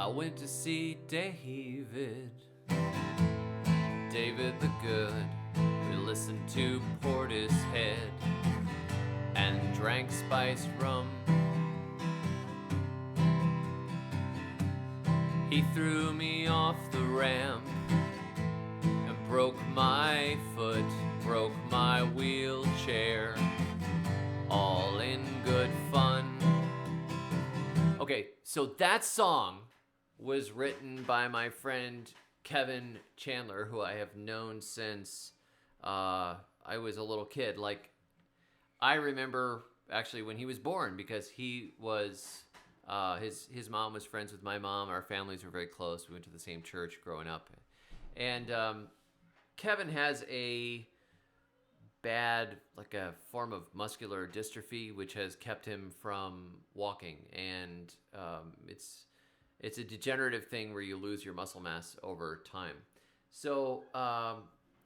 I went to see David the Good. We listened to Portishead and drank spiced rum. He threw me off the ramp and broke my foot, broke my wheelchair, all in good fun. Okay, so that song was written by my friend Kevan Chandler, who I have known since I was a little kid. Like, I remember actually when he was born, because he was his mom was friends with my mom. Our families were very close. We went to the same church growing up, and Kevan has a bad, like a form of muscular dystrophy, which has kept him from walking, and it's a degenerative thing where you lose your muscle mass over time. So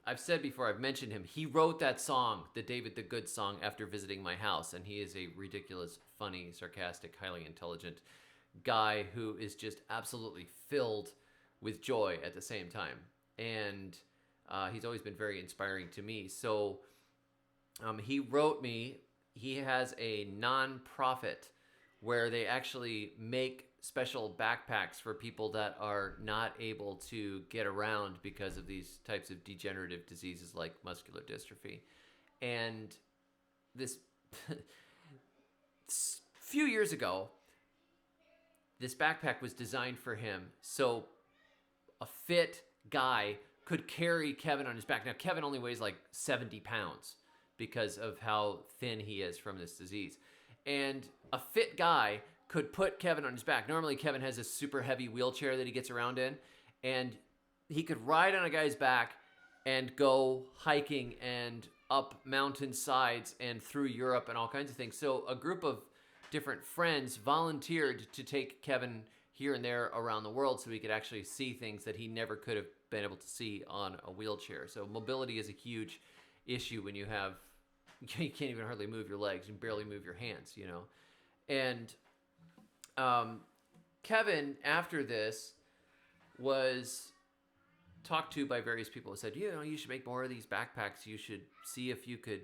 I've said before, I've mentioned him. He wrote that song, the David the Good song, after visiting my house, and he is a ridiculous, funny, sarcastic, highly intelligent guy who is just absolutely filled with joy at the same time. And he's always been very inspiring to me. So he wrote me, he has a non-profit where they actually make special backpacks for people that are not able to get around because of these types of degenerative diseases like muscular dystrophy. And this few years ago, this backpack was designed for him so a fit guy could carry Kevan on his back. Now, Kevan only weighs like 70 pounds because of how thin he is from this disease. And a fit guy could put Kevan on his back. Normally, Kevan has a super heavy wheelchair that he gets around in, and he could ride on a guy's back and go hiking and up mountain sides and through Europe and all kinds of things. So a group of different friends volunteered to take Kevan here and there around the world so he could actually see things that he never could have been able to see on a wheelchair. So mobility is a huge issue when you can't even hardly move your legs and barely move your hands, you know. And Kevan, after this, was talked to by various people who said, you should make more of these backpacks. You should see if you could,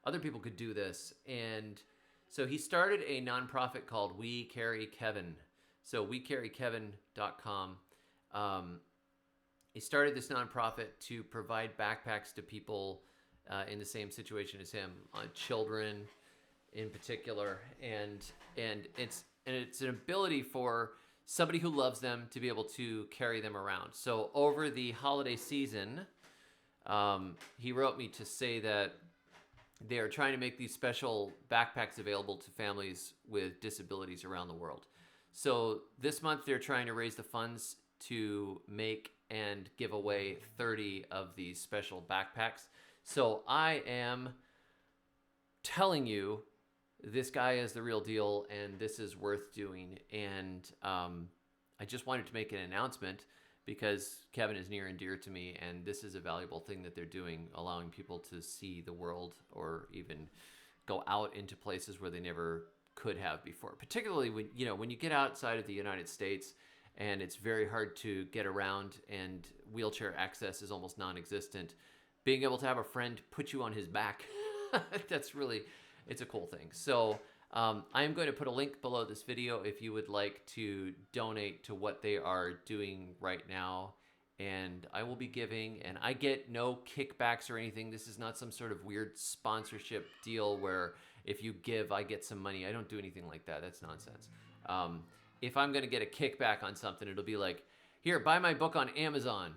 other people could do this. And so he started a nonprofit called We Carry Kevan. So wecarrykevan.com. He started this nonprofit to provide backpacks to people in the same situation as him, children in particular, and it's an ability for somebody who loves them to be able to carry them around. So over the holiday season, he wrote me to say that they are trying to make these special backpacks available to families with disabilities around the world. So this month they're trying to raise the funds to make and give away 30 of these special backpacks. So I am telling you, this guy is the real deal, and this is worth doing. And I just wanted to make an announcement because Kevan is near and dear to me, and this is a valuable thing that they're doing, allowing people to see the world or even go out into places where they never could have before. Particularly when you get outside of the United States and it's very hard to get around and wheelchair access is almost non-existent. Being able to have a friend put you on his back, it's a cool thing. So I'm going to put a link below this video if you would like to donate to what they are doing right now. And I will be giving, and I get no kickbacks or anything. This is not some sort of weird sponsorship deal where if you give, I get some money. I don't do anything like that. That's nonsense. If I'm going to get a kickback on something, it'll be like, here, buy my book on Amazon,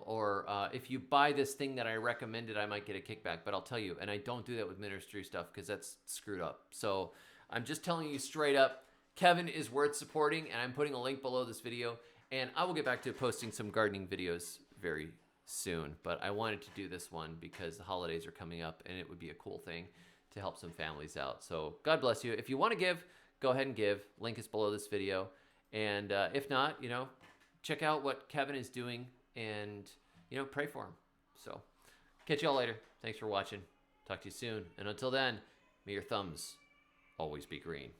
or if you buy this thing that I recommended, I might get a kickback. But I'll tell you, and I don't do that with ministry stuff because that's screwed up. So I'm just telling you straight up, Kevan is worth supporting, and I'm putting a link below this video. And I will get back to posting some gardening videos very soon. But I wanted to do this one because the holidays are coming up, and it would be a cool thing to help some families out. So God bless you. If you want to give, go ahead and give. Link is below this video. And if not, check out what Kevan is doing and, pray for him. So catch y'all later. Thanks for watching. Talk to you soon. And until then, may your thumbs always be green.